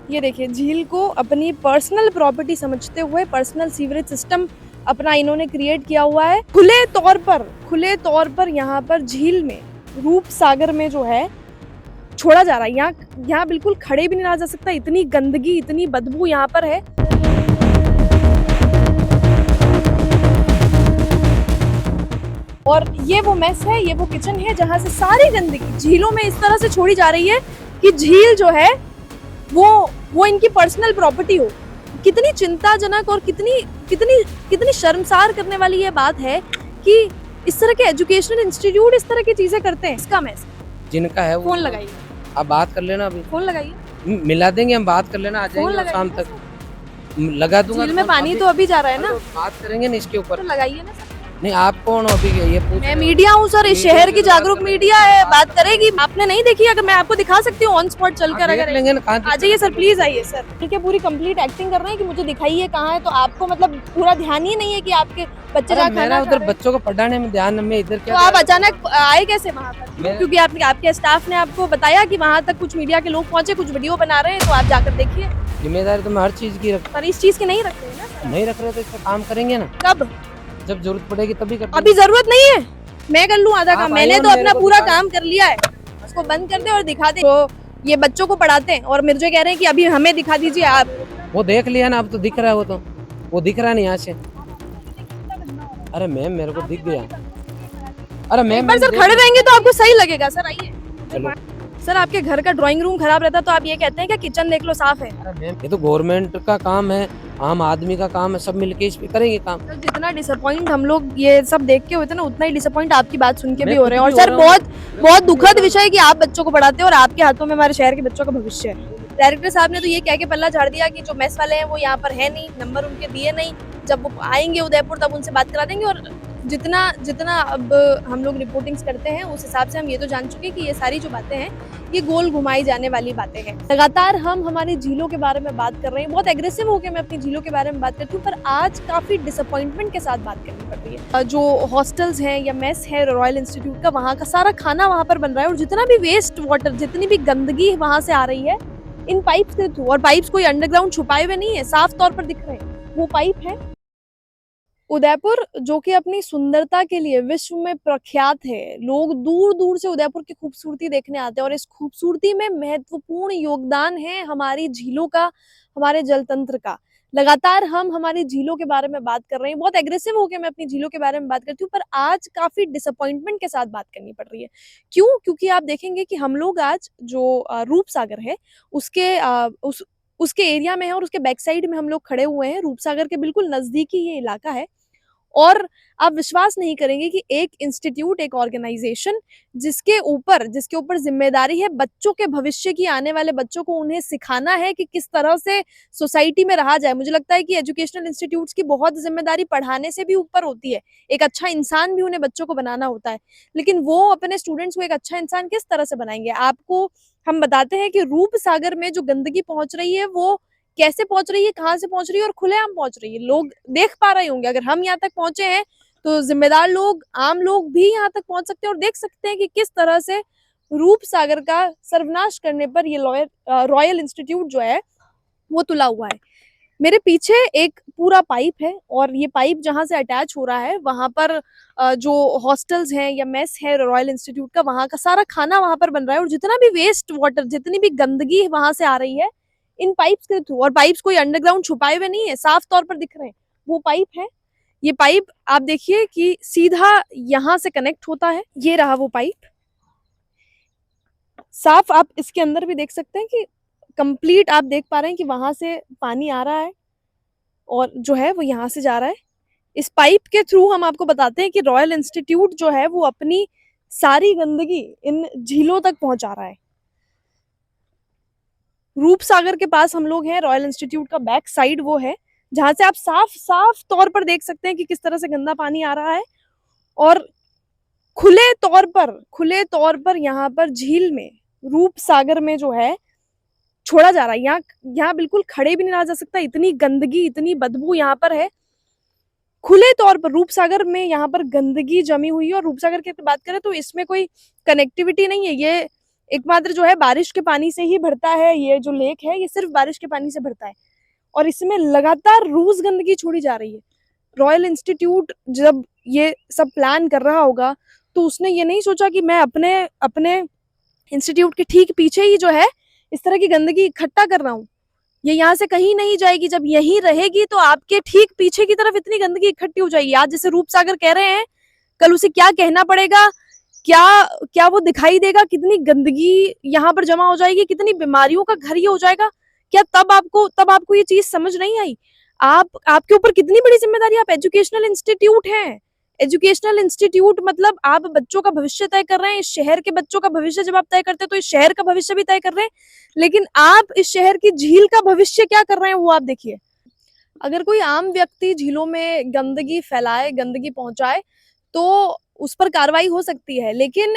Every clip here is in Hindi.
ये देखिए, झील को अपनी पर्सनल प्रॉपर्टी समझते हुए पर्सनल सीवरेज सिस्टम अपना इन्होंने क्रिएट किया हुआ है। खुले तौर पर यहाँ पर झील में, रूप सागर में जो है छोड़ा जा रहा है। यहाँ बिल्कुल खड़े भी नहीं रहा जा सकता, इतनी गंदगी, इतनी बदबू यहाँ पर है। और ये वो मेस है, ये वो किचन है जहाँ से सारी गंदगी झीलों में इस तरह से छोड़ी जा रही है कि झील जो है वो इनकी पर्सनल प्रॉपर्टी हो। कितनी चिंताजनक और कितनी कितनी कितनी शर्मसार करने वाली ये बात है कि इस तरह के एजुकेशनल इंस्टीट्यूट इस तरह की चीजें करते हैं। इसका मैस जिनका है फोन लगाइए, आप बात कर लेना, अभी फोन लगाइए, मिला देंगे, हम बात कर लेना, आ जाएंगे शाम तक लगा दूंगा। झील में पानी तो अभी जा रहा है ना, बात करेंगे ना इसके ऊपर। तो लगाइए ना। नहीं, आप कौन हो अभी? ये पूछ मैं मीडिया हूँ सर, इस शहर की जागरूक मीडिया है, बात करेगी। आपने नहीं देखी? अगर मैं आपको दिखा सकती हूँ ऑन स्पॉट चलकर, अगर लेंगे ना, आ जाइए सर, प्लीज आइए सर। ठीक है, पूरी कंप्लीट एक्टिंग कर रहे हैं कि मुझे दिखाइए कहाँ है, तो आपको मतलब पूरा ध्यान ही नहीं है कि आपके बच्चे जहाँ खाना उधर बच्चों को पढ़ाने में ध्यान में, इधर क्या। तो आप अचानक आए कैसे वहाँ पर? क्योंकि आपके स्टाफ ने आपको बताया कि वहाँ तक कुछ मीडिया के लोग पहुँचे, कुछ वीडियो बना रहे हैं, तो आप जाकर देखिए। जिम्मेदारी तो मैं हर चीज की रख, पर इस चीज की नहीं रखते हैं ना। नहीं रख रहे तो इसका काम करेंगे ना, कब? जब जरूरत पड़ेगी तभी कर। अभी जरूरत नहीं है, मैं कर लूँ आधा काम। मैंने तो अपना पूरा काम कर लिया है। उसको बंद कर दे और दिखा दे। तो ये बच्चों को पढ़ाते हैं और मुझे कह रहे हैं कि अभी हमें दिखा दीजिए आप। वो देख लिया ना, अब तो दिख रहा है, वो दिख रहा नहीं यहाँ से। अरे मैम, मेरे को दिख गया। अरे मैम, सर खड़े रहेंगे तो आपको सही लगेगा। सर आइए। चलो सर, आपके घर का ड्राइंग रूम खराब रहता तो आप ये कहते हैं कि किचन देख लो साफ है। अरे मैम, ये तो गवर्नमेंट का काम है, आम आदमी का काम है, सब मिलके इस पे करेंगे काम। तो जितना डिसअपॉइंट हम लोग ये सब देख के हुए थे ना, उतना ही डिसअपॉइंट आपकी बात सुन के भी हो रहे हैं। और सर, बहुत दुखद विषय है कि आप बच्चों को पढ़ाते हैं और आपके हाथों में हमारे शहर के बच्चों का भविष्य है। डायरेक्टर साहब ने तो ये कह के पल्ला झाड़ दिया कि जो मेस वाले हैं वो यहाँ पर है नहीं, नंबर उनके दिए नहीं, जब वो आएंगे उदयपुर तब उनसे बात करा देंगे। और जितना अब हम लोग रिपोर्टिंग्स करते हैं उस हिसाब से हम ये तो जान चुके हैं कि ये सारी जो बातें हैं ये गोल घुमाई जाने वाली बातें हैं। लगातार हम हमारी झीलों के बारे में बात कर रहे हैं, बहुत एग्रेसिव होकर मैं अपनी झीलों के बारे में बात करती हूँ, पर आज काफी डिसअपॉइंटमेंट के साथ बात करनी पड़ रही है। जो हॉस्टल्स हैं या मेस है रॉयल इंस्टीट्यूट का, वहाँ का सारा खाना वहाँ पर बन रहा है और जितना भी वेस्ट वाटर, जितनी भी गंदगी वहाँ से आ रही है इन पाइप्स के थ्रू, और पाइप्स कोई अंडरग्राउंड छुपाए हुए नहीं है, साफ तौर पर दिख रहे हैं, वो पाइप है। उदयपुर जो कि अपनी सुंदरता के लिए विश्व में प्रख्यात है, लोग दूर दूर से उदयपुर की खूबसूरती देखने आते हैं और इस खूबसूरती में महत्वपूर्ण योगदान है हमारी झीलों का, हमारे जल तंत्र का। लगातार हम हमारी झीलों के बारे में बात कर रहे हैं, बहुत एग्रेसिव होकर मैं अपनी झीलों के बारे में बात करती हूँ, पर आज काफी डिसअपॉइंटमेंट के साथ बात करनी पड़ रही है। क्यों? क्योंकि आप देखेंगे कि हम लोग आज जो रूप सागर है उसके एरिया में है और उसके बैक साइड में हम लोग खड़े हुए हैं। रूपसागर के बिल्कुल नजदीकी ये इलाका है और आप विश्वास नहीं करेंगे कि एक इंस्टीट्यूट, एक ऑर्गेनाइजेशन जिसके ऊपर जिम्मेदारी है बच्चों के भविष्य की, आने वाले बच्चों को उन्हें सिखाना है कि किस तरह से सोसाइटी में रहा जाए। मुझे लगता है कि एजुकेशनल इंस्टीट्यूट्स की बहुत जिम्मेदारी पढ़ाने से भी ऊपर होती है, एक अच्छा इंसान भी उन्हें बच्चों को बनाना होता है, लेकिन वो अपने स्टूडेंट्स को एक अच्छा इंसान किस तरह से बनाएंगे? आपको हम बताते हैं कि रूप सागर में जो गंदगी पहुंच रही है वो कैसे पहुंच रही है, कहाँ से पहुंच रही है और खुलेआम पहुंच रही है। लोग देख पा रहे होंगे, अगर हम यहाँ तक पहुंचे हैं तो जिम्मेदार लोग, आम लोग भी यहाँ तक पहुंच सकते हैं और देख सकते हैं कि किस तरह से रूप सागर का सर्वनाश करने पर ये रॉयल इंस्टीट्यूट जो है वो तुला हुआ है। मेरे पीछे एक पूरा पाइप है और ये पाइप जहां से अटैच हो रहा है वहां पर जो हॉस्टल्स हैं या मेस है रॉयल इंस्टीट्यूट का, वहां का सारा खाना वहां पर बन रहा है और जितना भी वेस्ट वाटर, जितनी भी गंदगी वहां से आ रही है इन पाइप्स के थ्रू, और पाइप्स कोई अंडरग्राउंड छुपाए हुए नहीं है, साफ तौर पर दिख रहे हैं, वो पाइप है। ये पाइप आप देखिए कि सीधा यहां से कनेक्ट होता है, ये रहा वो पाइप साफ। आप इसके अंदर भी देख सकते हैं कि कंप्लीट आप देख पा रहे हैं कि वहां से पानी आ रहा है और जो है वो यहाँ से जा रहा है। इस पाइप के थ्रू हम आपको बताते हैं कि रॉयल इंस्टीट्यूट जो है वो अपनी सारी गंदगी इन झीलों तक पहुंचा रहा है। रूप सागर के पास हम लोग हैं, रॉयल इंस्टीट्यूट का बैक साइड वो है जहां से आप साफ साफ तौर पर देख सकते हैं कि किस तरह से गंदा पानी आ रहा है और खुले तौर पर यहाँ पर झील में, रूप सागर में जो है छोड़ा जा रहा है। यहाँ बिल्कुल खड़े भी नहीं रहा जा सकता, इतनी गंदगी, इतनी बदबू यहाँ पर है। खुले तौर पर रूप सागर में यहाँ पर गंदगी जमी हुई है और रूप सागर की बात करें तो इसमें कोई कनेक्टिविटी नहीं है। एकमात्र जो है बारिश के पानी से ही भरता है। ये जो लेक है ये सिर्फ बारिश के पानी से भरता है और इसमें लगातार रोज गंदगी छोड़ी जा रही है। रॉयल इंस्टीट्यूट जब ये सब प्लान कर रहा होगा तो उसने ये नहीं सोचा कि मैं अपने अपने इंस्टीट्यूट के ठीक पीछे ही जो है इस तरह की गंदगी इकट्ठा कर रहा हूँ। ये यहाँ से कहीं नहीं जाएगी, जब यहीं रहेगी तो आपके ठीक पीछे की तरफ इतनी गंदगी इकट्ठी हो जाएगी। आज जैसे रूप सागर कह रहे हैं, कल उसे क्या कहना पड़ेगा, क्या क्या वो दिखाई देगा, कितनी गंदगी यहाँ पर जमा हो जाएगी, कितनी बीमारियों का घर ये हो जाएगा। क्या तब आपको ये चीज समझ नहीं आई? आपके ऊपर कितनी बड़ी जिम्मेदारी, आप एजुकेशनल इंस्टीट्यूट हैं। एजुकेशनल इंस्टीट्यूट मतलब आप बच्चों का भविष्य तय कर रहे हैं। इस शहर के बच्चों का भविष्य जब आप तय करते हैं तो इस शहर का भविष्य भी तय कर रहे हैं, लेकिन आप इस शहर की झील का भविष्य क्या कर रहे हैं वो आप देखिए। अगर कोई आम व्यक्ति झीलों में गंदगी फैलाए, गंदगी पहुंचाए तो उस पर कार्रवाई हो सकती है, लेकिन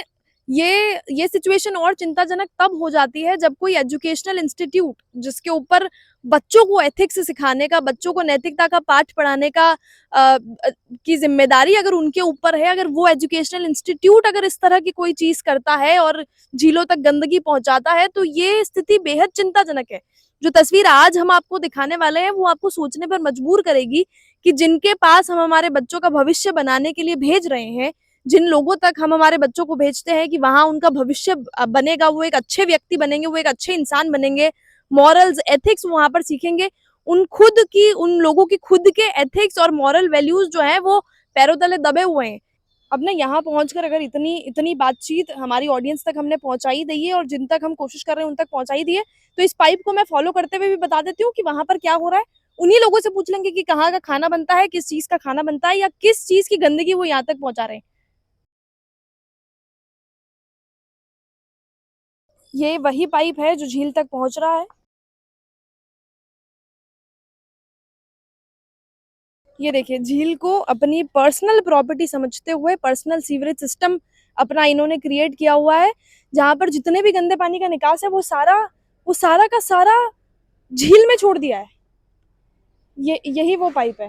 ये सिचुएशन और चिंताजनक तब हो जाती है जब कोई एजुकेशनल इंस्टीट्यूट जिसके ऊपर बच्चों को एथिक्स सिखाने का, बच्चों को नैतिकता का पाठ पढ़ाने का की जिम्मेदारी अगर उनके ऊपर है, अगर वो एजुकेशनल इंस्टीट्यूट अगर इस तरह की कोई चीज करता है और झीलों तक गंदगी पहुंचाता है तो ये स्थिति बेहद चिंताजनक है। जो तस्वीर आज हम आपको दिखाने वाले हैं वो आपको सोचने पर मजबूर करेगी कि जिनके पास हम हमारे बच्चों का भविष्य बनाने के लिए भेज रहे हैं, जिन लोगों तक हम हमारे बच्चों को भेजते हैं कि वहां उनका भविष्य बनेगा, वो एक अच्छे व्यक्ति बनेंगे, वो एक अच्छे इंसान बनेंगे, मॉरल्स एथिक्स वहां पर सीखेंगे, उन लोगों की खुद के एथिक्स और मॉरल वैल्यूज जो है वो पैरों तले दबे हुए हैं। अब ना यहाँ पहुंचकर अगर इतनी बातचीत हमारी ऑडियंस तक हमने पहुंचाई दी है और जिन तक हम कोशिश कर रहे हैं उन तक पहुंचाई दी है, तो इस पाइप को मैं फॉलो करते हुए भी बता देती हूँ कि वहां पर क्या हो रहा है। उन्हीं लोगों से पूछ लेंगे कि कहाँ का खाना बनता है, किस चीज का खाना बनता है, या किस चीज की गंदगी वो यहाँ तक पहुंचा रहे हैं। ये वही पाइप है जो झील तक पहुंच रहा है। ये देखिए, झील को अपनी पर्सनल प्रॉपर्टी समझते हुए पर्सनल सीवरेज सिस्टम अपना इन्होंने क्रिएट किया हुआ है, जहां पर जितने भी गंदे पानी का निकास है वो सारा का सारा झील में छोड़ दिया है। यही वो पाइप है।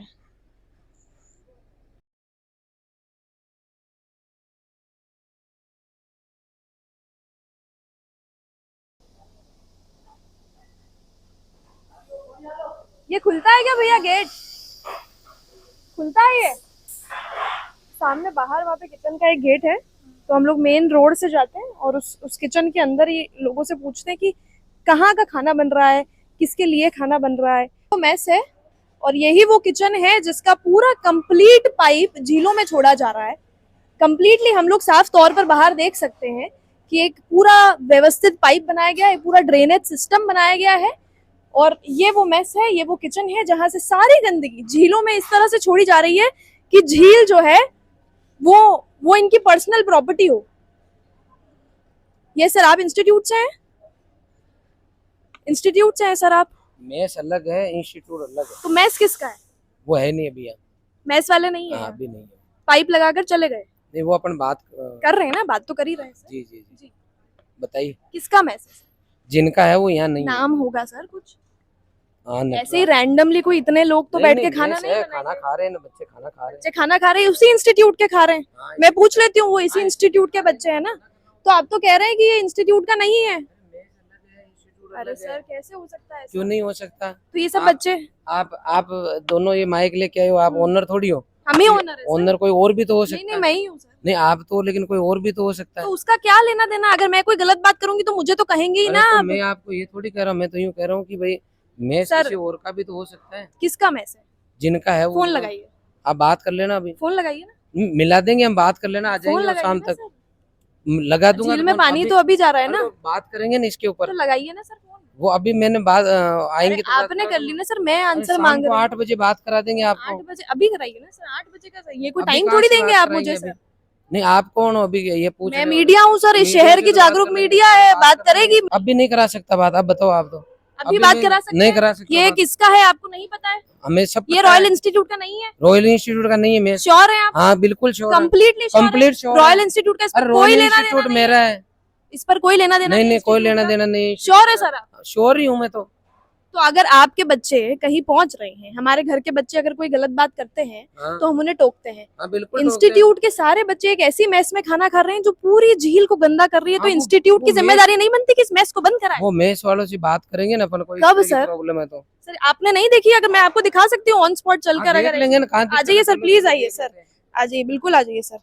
ये खुलता है क्या भैया? गेट खुलता है? ये सामने बाहर वहाँ पे किचन का एक गेट है, तो हम लोग मेन रोड से जाते हैं और उस किचन के अंदर ये लोगों से पूछते हैं कि कहाँ का खाना बन रहा है, किसके लिए खाना बन रहा है। तो मेस है और यही वो किचन है जिसका पूरा कंप्लीट पाइप झीलों में छोड़ा जा रहा है। कंप्लीटली हम लोग साफ तौर पर बाहर देख सकते हैं कि एक पूरा व्यवस्थित पाइप बनाया गया है, पूरा ड्रेनेज सिस्टम बनाया गया है, और ये वो मेस है, ये वो किचन है जहां से सारी गंदगी झीलों में इस तरह से छोड़ी जा रही है कि झील जो है वो इनकी पर्सनल प्रॉपर्टी हो। ये सर आप इंस्टीट्यूट से हैं? इंस्टीट्यूट से हैं सर आप? मेस अलग है, इंस्टीट्यूट अलग है। तो मेस किसका है? वो है नहीं अभी यहाँ। मेस वाले नहीं है? अभी नहीं है। पाइप लगाकर चले गए? नहीं, वो अपन बात कर रहे हैं ना, बात तो कर ही रहे हैं सर। जी जी जी, बताइए किसका मेस है? जिनका है वो यहाँ नहीं है। नाम होगा सर कुछ? हाँ, ऐसे ही रैंडमली कोई इतने लोग तो बैठ के खाना नहीं बनाएंगे। खाना खा रहे हैं ना, बच्चे खाना खा रहे हैं। बच्चे खाना खा रहे हैं, उसी इंस्टीट्यूट के खा रहे हैं। मैं पूछ लेती हूँ, वो इसी इंस्टीट्यूट के बच्चे हैं ना? तो आप तो कह रहे हैं कि ये इंस्टीट्यूट का नहीं है। अरे सर कैसे हो सकता है? क्यों नहीं हो सकता? तो ये सब बच्चे, आप दोनों ये माइक लेके आए हो, आप ओनर थोड़ी हो। हम ही ओनर है। ओनर कोई और भी तो हो सकता है। नहीं मैं ही हूँ सर। नहीं आप तो, लेकिन कोई और भी तो हो सकता है। तो उसका क्या लेना देना? अगर मैं कोई गलत बात करूंगी तो मुझे तो कहेंगे ही ना। तो मैं आपको ये थोड़ी कह रहा हूँ, मैं तो यूँ कह रहा हूँ कि भाई मैस किसी और का भी तो हो सकता है। किसका मैस है? जिनका है वो। फोन लगाइए, आप बात कर लेना, अभी फोन लगाइए ना। मिला देंगे हम, बात कर लेना, आ जाएंगे शाम तक लगा दूंगा। झील में पानी तो अभी जा रहा है ना, बात करेंगे ना इसके ऊपर। तो लगाइए ना सर फोन। वो अभी मैंने बात आएंगे तो आपने कर ली ना सर, मैं आंसर मांग रही हूँ। 8 बजे बात करा देंगे आपको। 8 बजे अभी कराइए ना सर, 8 बजे का ये कोई टाइम थोड़ी देंगे आप मुझे सर। नहीं आप कौन हो अभी ये पूछ? मैं मीडिया हूँ सर, इस शहर की जागरूक मीडिया है, बात करेगी। अभी नहीं करा सकता बात, अब बताओ आप। तो अभी बात करा सकते नहीं करा सकते। ये किसका है आपको नहीं पता है? हमें सब ये रॉयल इंस्टीट्यूट का नहीं है? रॉयल इंस्टीट्यूट का नहीं है। मैं श्योर है आप? हाँ बिल्कुल sure, completely sure. Royal institute का इस पर कोई लेना देना मेरा है। इस पर कोई लेना देना नहीं, कोई लेना देना नहीं। श्योर है सर आप? श्योर ही हूँ मैं तो। तो अगर आपके बच्चे कहीं पहुंच रहे हैं, हमारे घर के बच्चे अगर कोई गलत बात करते हैं हाँ, तो हम उन्हें टोकते हैं। हाँ बिल्कुल टोकते हैं। इंस्टीट्यूट के सारे बच्चे एक ऐसी मेस में खाना खा रहे हैं जो पूरी झील को गंदा कर रही है, तो हाँ, इंस्टीट्यूट की वो जिम्मेदारी नहीं बनती कि इस मेस को बंद कराए? वो मेस वालों से बात करेंगे ना अपन, कोई कब सर? प्रॉब्लम है तो सर आपने नहीं देखी? अगर मैं आपको दिखा सकती हूँ ऑन स्पॉट हाँ, चलकर, देख अगर लेंगे ना, कहाँ आ जाइए सर, दिक्कत है, प्लीज चलो आइए देख सर, लेते हैं। आ जाइए, बिल्कुल आ जाइए सर।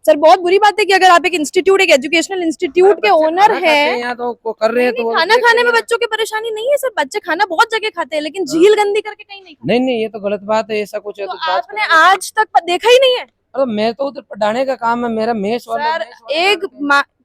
सर बहुत बुरी बात है कि अगर आप एक इंस्टीट्यूट, एक एजुकेशनल इंस्टीट्यूट के बच्चे ओनर खाना खाते हैं, यहाँ तो वो कर रहे हैं तो वो खाना देख खाने में लेंगे ना। बच्चों की परेशानी नहीं है सर, बच्चे खाना बहुत जगह खाते हैं लेकिन हाँ। झील गंदी करके कहीं नहीं खाते। नहीं ये तो गलत बात है, ऐसा कुछ है तो तो जांच आपने करेंगे। आज तक देखा ही नहीं है? अरे मैं तो उधर पढ़ाने का काम है मेरा, मेस वाला सर एक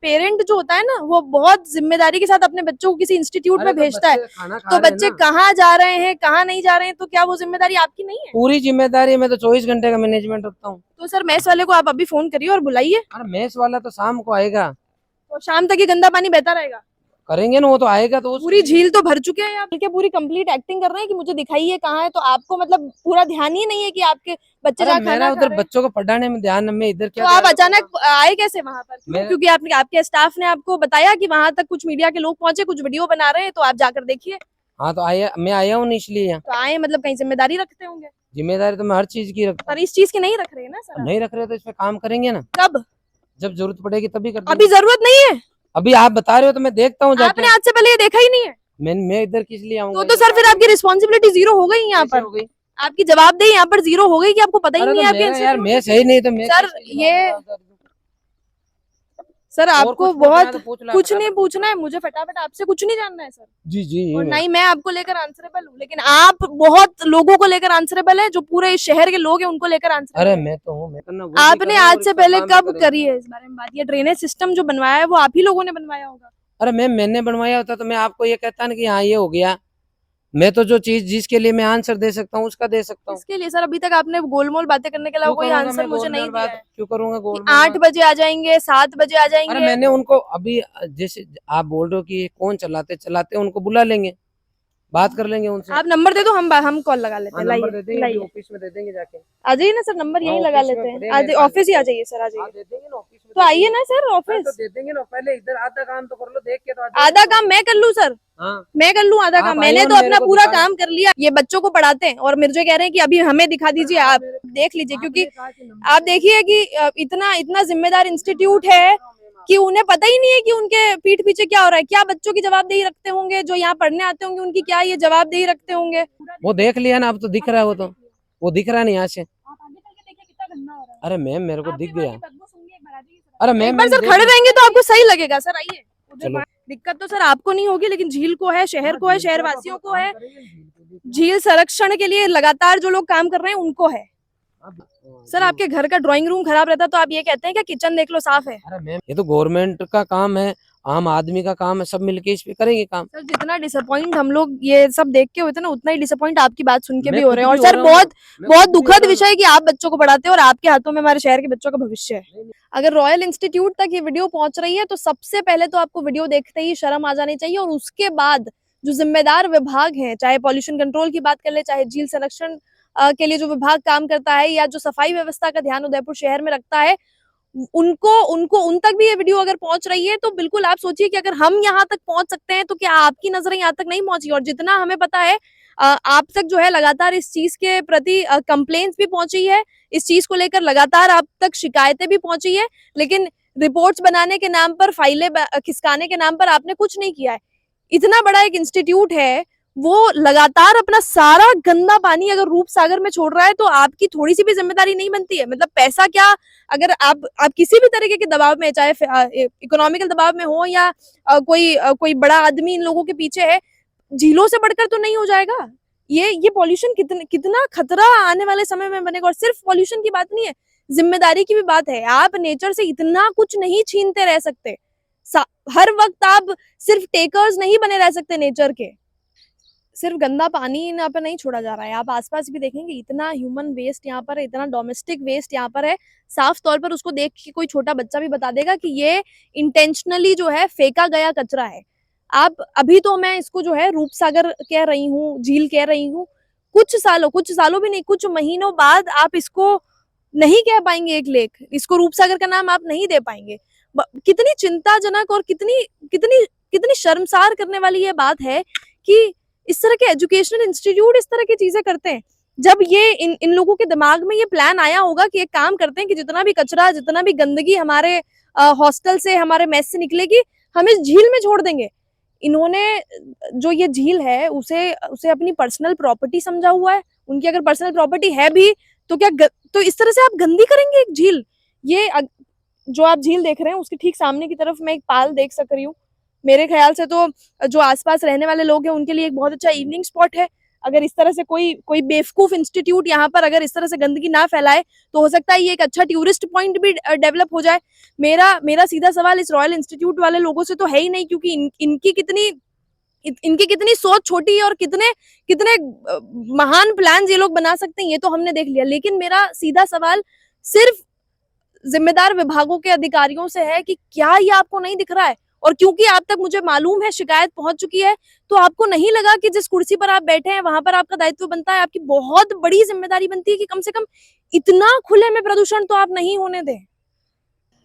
पेरेंट जो होता है ना, वो बहुत जिम्मेदारी के साथ अपने बच्चों को किसी इंस्टीट्यूट में भेजता है। खाना खा तो रहे हैं बच्चे ना। कहाँ जा रहे हैं, कहाँ नहीं जा रहे हैं, तो क्या वो जिम्मेदारी आपकी नहीं है? पूरी जिम्मेदारी, मैं तो 24 घंटे का मैनेजमेंट रखता हूँ। तो सर मेस वाले को आप अभी फोन करिए और बुलाइए, अरे मेस वाला तो शाम को आएगा, तो शाम तक ये गंदा पानी बहता रहेगा। करेंगे ना, वो तो आएगा तो पूरी झील तो भर चुके हैं आप, बल्कि पूरी कंप्लीट एक्टिंग कर रहे हैं कि मुझे दिखाइए कहाँ है, तो आपको मतलब पूरा ध्यान ही नहीं है कि आपके बच्चे अरे जहाँ मेरा खाना खा उधर रहे हैं। बच्चों को पढ़ाने में ध्यान है, मैं इधर तो क्या आप ध्यान अचानक रखूंगा? आए कैसे वहां पर? मैं- क्योंकि आपने, आपके स्टाफ ने आपको बताया कि वहां तक कुछ मीडिया के लोग पहुंचे, कुछ वीडियो बना रहे हैं, तो आप जाकर देखिए। हाँ तो आया, मैं आया हूँ ना इसलिए यहाँ। तो आए मतलब कहीं जिम्मेदारी रखते होंगे, जिम्मेदारी तो मैं हर चीज की रखता पर इस चीज की नहीं रख रहे हैं ना हूँ, सर। नहीं रख रहे तो इस पे काम करेंगे ना, कब? जब जरूरत पड़ेगी तभी कर देंगे। अभी जरूरत नहीं है? अभी आप बता रहे हो तो मैं देखता हूँ जाके। आपने आज से पहले ये देखा ही नहीं है? मैं इधर किस लिए आऊंगा? तो सर फिर आपकी रिस्पॉन्सिबिलिटी जीरो हो गई यहाँ कैसे पर, हो गई? आपकी जवाबदेही यहाँ पर जीरो हो गई कि आपको पता ही अरे नहीं तो है आपके मेरा यार इंस्टीट्यूट मैं सही नहीं तो मैं सर, किसके लिए ये आऊंगा? सर और आपको कुछ पूछना है बहुत तो पूछ लो, कुछ नहीं फटाफट पूछना है मुझे, फटाफट आपसे कुछ नहीं जानना है सर। जी जी और मैं- ना ही मैं आपको लेकर आंसरेबल हूँ, लेकिन आप बहुत लोगों को लेकर आंसरेबल है, जो पूरे इस शहर के लोग हैं उनको लेकर आंसरेबल अरे है। मैं तो हूँ, मैं करना वो भी आपने करेंगे आज और से इस पे पहले काम भी कब करेंगे। करी है इस बारे में बात? ये ड्रेनेज सिस्टम जो बनवाया है वो आप ही लोगों ने बनवाया होगा। अरे मैंने बनवाया होता तो मैं आपको ये कहता ना कि हाँ ये हो गया। मैं तो जो चीज जिसके लिए मैं आंसर दे सकता हूँ उसका दे सकता हूँ। इसके लिए सर अभी तक आपने गोलमोल बातें करने के अलावा क्यों कोई करूंगा आंसर मैं मुझे नहीं गोलमाल दिया बात? है क्यों करूंगा कि गोलमाल 8 बात? बजे आ जाएंगे, 7 बजे आ अरे जाएंगे। मैंने उनको अभी, जैसे आप बोल रहे हो कि कौन चलाते चलाते उनको बुला लेंगे, बात कर लेंगे उनसे। आप नंबर दे दो, हम कॉल लगा लेते हाँ हैं। नंबर दे लाइए देंगे, अभी लाइए, ऑफिस में दे देंगे जाके। आ जाइए ना सर, नंबर हाँ, यही लगा ऑफिस में लेते पड़े हैं। हैं मेरे पास, ऑफिस ही आ दे जाइए सर, आ हाँ जाइए। दे देंगे ना ऑफिस में, तो दे आइए देंगे। ना सर हाँ, तो ऑफिस। दे देंगे ना, पहले इधर आधा काम तो कर लो, देख के तो आ जाओ। आधा काम मैं कर लूँ सर? हाँ मैं कर लूँ आधा आप काम? आए मैंने हो तो ना अपना मेरे को पूरा दिखाने। काम कर लिया। ये बच्चों को पढ़ाते हैं और मुझे कह रहे हैं कि अभी हमें दिखा दीजिए, आप देख लीजिए, क्योंकि आपने कहा कि नंबर आप देखिए कि इतना इतना जिम्मेदार इंस्टीट्यूट है कि उन्हें पता ही नहीं है कि उनके पीठ पीछे क्या हो रहा है। क्या बच्चों की जवाबदेही रखते होंगे, जो यहाँ पढ़ने आते होंगे उनकी क्या ये जवाबदेही रखते होंगे? वो देख लिया ना, अब तो दिख रहा है, वो दिख रहा नहीं यहाँ से। आप आगे चल के देखिए कितना गंदा हो रहा है। अरे मैम मेरे को आपके दिख वहाँ गया। की बदबू सूंघिए एक बार, आ जाइए सर। अरे एक मैम बार सर मैंने खड़े देख रहेंगे तो आपको सही लगेगा सर, आइए। चलो। दिक्कत तो सर आपको नहीं होगी, लेकिन झील को है, शहर को है, झील शहरवासियों को है। करेंगे। झील संरक्षण के लिए लगातार जो लोग काम कर रहे हैं उनको है। सर आपके घर का ड्राइंग रूम खराब रहता तो आप ये कहते हैं क्या किचन देख लो साफ है? अरे मैम ये तो गवर्नमेंट का काम है, आम आदमी का काम है, सब मिलके इस पे करेंगे काम। सर जितना डिसअपॉइंट हम लोग ये सब देख के हुए थे ना, उतना ही डिसअपॉइंट आपकी बात सुन के मैं भी हो खुद रहे हैं। और भी सर हो रहा हूँ, बहुत मैं बहुत खुद भी हो दुखद रहा हूँ। विषय है कि आप बच्चों को पढ़ाते हैं और आपके हाथों में हमारे शहर के बच्चों का भविष्य है। अगर रॉयल इंस्टीट्यूट तक ये वीडियो पहुंच रही है तो सबसे पहले तो आपको वीडियो देखते ही शर्म आ जानी चाहिए, और उसके बाद जो जिम्मेदार विभाग है, चाहे पॉल्यूशन कंट्रोल की बात कर ले, चाहे झील संरक्षण के लिए जो विभाग काम करता है, या जो सफाई व्यवस्था का ध्यान उदयपुर शहर में रखता है, उनको उनको उन तक भी ये वीडियो अगर पहुंच रही है तो बिल्कुल आप सोचिए कि अगर हम यहाँ तक पहुंच सकते हैं तो क्या आपकी नजरें यहाँ तक नहीं पहुंची? और जितना हमें पता है आप तक जो है लगातार इस चीज के प्रति कंप्लेंट्स भी पहुंची है, इस चीज को लेकर लगातार आप तक शिकायतें भी पहुंची है, लेकिन रिपोर्ट्स बनाने के नाम पर, फाइलें खिसकाने के नाम पर आपने कुछ नहीं किया है। इतना बड़ा एक इंस्टीट्यूट है, वो लगातार अपना सारा गंदा पानी अगर रूप सागर में छोड़ रहा है तो आपकी थोड़ी सी भी जिम्मेदारी नहीं बनती है? मतलब पैसा क्या, अगर आप किसी भी तरीके के दबाव में, चाहे इकोनॉमिकल दबाव में हो या कोई बड़ा आदमी इन लोगों के पीछे है, झीलों से बढ़कर तो नहीं हो जाएगा। ये पॉल्यूशन कितना खतरा आने वाले समय में बनेगा। और सिर्फ पॉल्यूशन की बात नहीं है, जिम्मेदारी की भी बात है। आप नेचर से इतना कुछ नहीं छीनते रह सकते, हर वक्त आप सिर्फ टेकर्स नहीं बने रह सकते नेचर के। सिर्फ गंदा पानी यहाँ पे नहीं छोड़ा जा रहा है, आप आसपास भी देखेंगे इतना ह्यूमन वेस्ट यहाँ पर है, इतना डोमेस्टिक वेस्ट यहाँ पर है। साफ तौर पर उसको देख के कोई छोटा बच्चा भी बता देगा कि ये इंटेंशनली जो है फेंका गया कचरा है। आप अभी तो मैं इसको जो है रूपसागर कह रही हूँ, झील कह रही हूँ, कुछ सालों भी नहीं, कुछ महीनों बाद आप इसको नहीं कह पाएंगे एक लेक, इसको रूपसागर का नाम आप नहीं दे पाएंगे। कितनी चिंताजनक और कितनी कितनी कितनी शर्मसार करने वाली ये बात है कि इस तरह के एजुकेशनल इंस्टीट्यूट इस तरह की चीजें करते हैं। जब ये इन लोगों के दिमाग में ये प्लान आया होगा कि एक काम करते हैं कि जितना भी कचरा, जितना भी गंदगी हमारे हॉस्टल से, हमारे मेस से निकलेगी, हम इस झील में छोड़ देंगे। इन्होंने जो ये झील है उसे उसे अपनी पर्सनल प्रॉपर्टी समझा हुआ है। उनकी अगर पर्सनल प्रॉपर्टी है भी तो तो इस तरह से आप गंदी करेंगे एक झील। ये जो आप झील देख रहे हैं उसके ठीक सामने की तरफ मैं एक पाल देख सक रही हूँ। मेरे ख्याल से तो जो आसपास रहने वाले लोग हैं उनके लिए एक बहुत अच्छा इवनिंग स्पॉट है। अगर इस तरह से कोई बेवकूफ इंस्टीट्यूट यहाँ पर अगर इस तरह से गंदगी ना फैलाए तो हो सकता है ये एक अच्छा टूरिस्ट पॉइंट भी डेवलप हो जाए। मेरा सीधा सवाल इस रॉयल इंस्टीट्यूट वाले लोगों से तो है ही नहीं, क्योंकि इनकी कितनी सोच छोटी है और कितने कितने महान प्लान ये लोग बना सकते हैं ये तो हमने देख लिया। लेकिन मेरा सीधा सवाल सिर्फ जिम्मेदार विभागों के अधिकारियों से है कि क्या ये आपको नहीं दिख रहा है? और क्योंकि आप तक मुझे मालूम है शिकायत पहुंच चुकी है, तो आपको नहीं लगा कि जिस कुर्सी पर आप बैठे हैं वहां पर आपका दायित्व बनता है, आपकी बहुत बड़ी जिम्मेदारी बनती है कि कम से कम इतना खुले में प्रदूषण तो आप नहीं होने दें।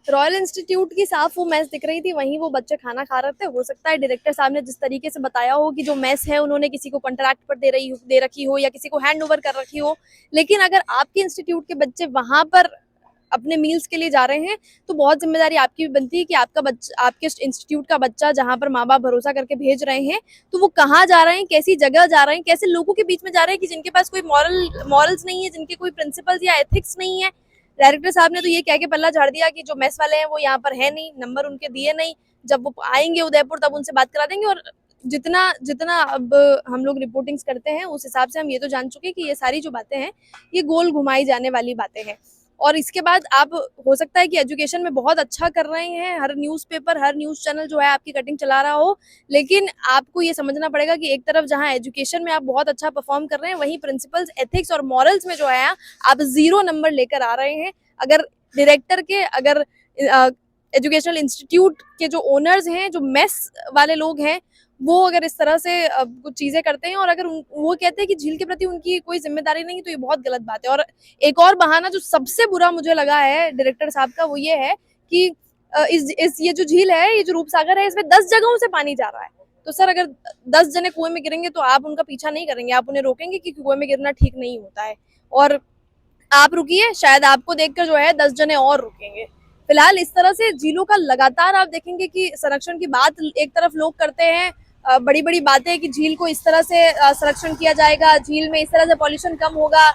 रॉयल इंस्टीट्यूट की साफ वो मेस दिख रही थी, वहीं वो बच्चे खाना खा रहे थे। हो सकता है डायरेक्टर साहब ने जिस तरीके से बताया हो कि जो मेस है उन्होंने किसी को कॉन्ट्रैक्ट पर दे रखी हो या किसी को हैंड ओवर कर रखी हो। लेकिन अगर आपके इंस्टीट्यूट के बच्चे वहां पर अपने मील्स के लिए जा रहे हैं तो बहुत जिम्मेदारी आपकी भी बनती है कि आपके इंस्टीट्यूट का बच्चा जहां पर माँ बाप भरोसा करके भेज रहे हैं तो वो कहाँ जा रहे हैं, कैसी जगह जा रहे हैं, कैसे लोगों के बीच में जा रहे हैं कि जिनके पास कोई मॉरल्स नहीं है, जिनके कोई प्रिंसिपल्स या एथिक्स नहीं है। डायरेक्टर साहब ने तो ये कह के पल्ला झाड़ दिया कि जो मेस वाले हैं वो यहाँ पर है नहीं, नंबर उनके दिए नहीं, जब वो आएंगे उदयपुर तब उनसे बात करा देंगे। और जितना जितना अब हम लोग रिपोर्टिंग्स करते हैं उस हिसाब से हम ये तो जान चुके हैं कि ये सारी जो बातें हैं ये गोल घुमाई जाने वाली बातें हैं। और इसके बाद आप हो सकता है कि एजुकेशन में बहुत अच्छा कर रहे हैं, हर न्यूज़पेपर, हर न्यूज़ चैनल जो है आपकी कटिंग चला रहा हो, लेकिन आपको ये समझना पड़ेगा कि एक तरफ जहां एजुकेशन में आप बहुत अच्छा परफॉर्म कर रहे हैं, वहीं प्रिंसिपल्स, एथिक्स और मॉरल्स में जो है आप 0 नंबर लेकर आ रहे हैं। अगर डायरेक्टर के, अगर एजुकेशनल इंस्टीट्यूट के जो ओनर्स हैं, जो मेस वाले लोग हैं, वो अगर इस तरह से कुछ चीजें करते हैं और अगर वो कहते हैं कि झील के प्रति उनकी कोई जिम्मेदारी नहीं, तो ये बहुत गलत बात है। और एक और बहाना जो सबसे बुरा मुझे लगा है डायरेक्टर साहब का, वो ये है कि ये जो झील है, ये जो रूपसागर है, इसमें 10 जगहों से पानी जा रहा है। तो सर अगर 10 जने कुएं में गिरेंगे तो आप उनका पीछा नहीं करेंगे, आप उन्हें रोकेंगे कि कुएं में गिरना ठीक नहीं होता है। और आप रुकिए, शायद आपको देखकर जो है 10 जने और रुकेंगे। फिलहाल इस तरह से झीलों का लगातार आप देखेंगे कि संरक्षण की बात एक तरफ लोग करते हैं, बड़ी बड़ी बातें कि झील को इस तरह से संरक्षण किया जाएगा, झील में इस तरह से पॉल्यूशन कम होगा।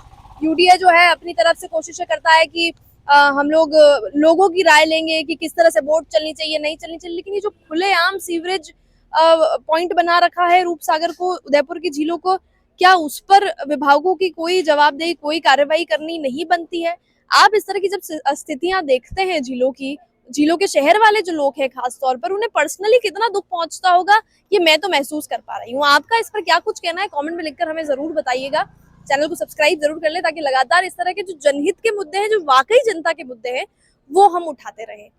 यूडीए जो है अपनी तरफ से कोशिशें करता है कि हम लोगों की राय लेंगे कि किस तरह से बोट चलनी चाहिए, नहीं चलनी चाहिए। लेकिन ये जो खुलेआम सीवरेज पॉइंट बना रखा है रूपसागर को, उदयपुर की झीलों को, क्या उस पर विभागों की कोई जवाबदेही, कोई कार्रवाई करनी नहीं बनती है? आप इस तरह की जब स्थितियां देखते हैं झीलों के शहर वाले जो लोग हैं खास तौर पर, उन्हें पर्सनली कितना दुख पहुंचता होगा ये मैं तो महसूस कर पा रही हूँ। आपका इस पर क्या कुछ कहना है कमेंट में लिखकर हमें जरूर बताइएगा। चैनल को सब्सक्राइब जरूर कर ले ताकि लगातार इस तरह के जो जनहित के मुद्दे हैं, जो वाकई जनता के मुद्दे हैं, वो हम उठाते रहें।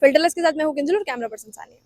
फिल्टरलेस के साथ मैं हूँ किंजल और कैमरा पर्सन सानिया।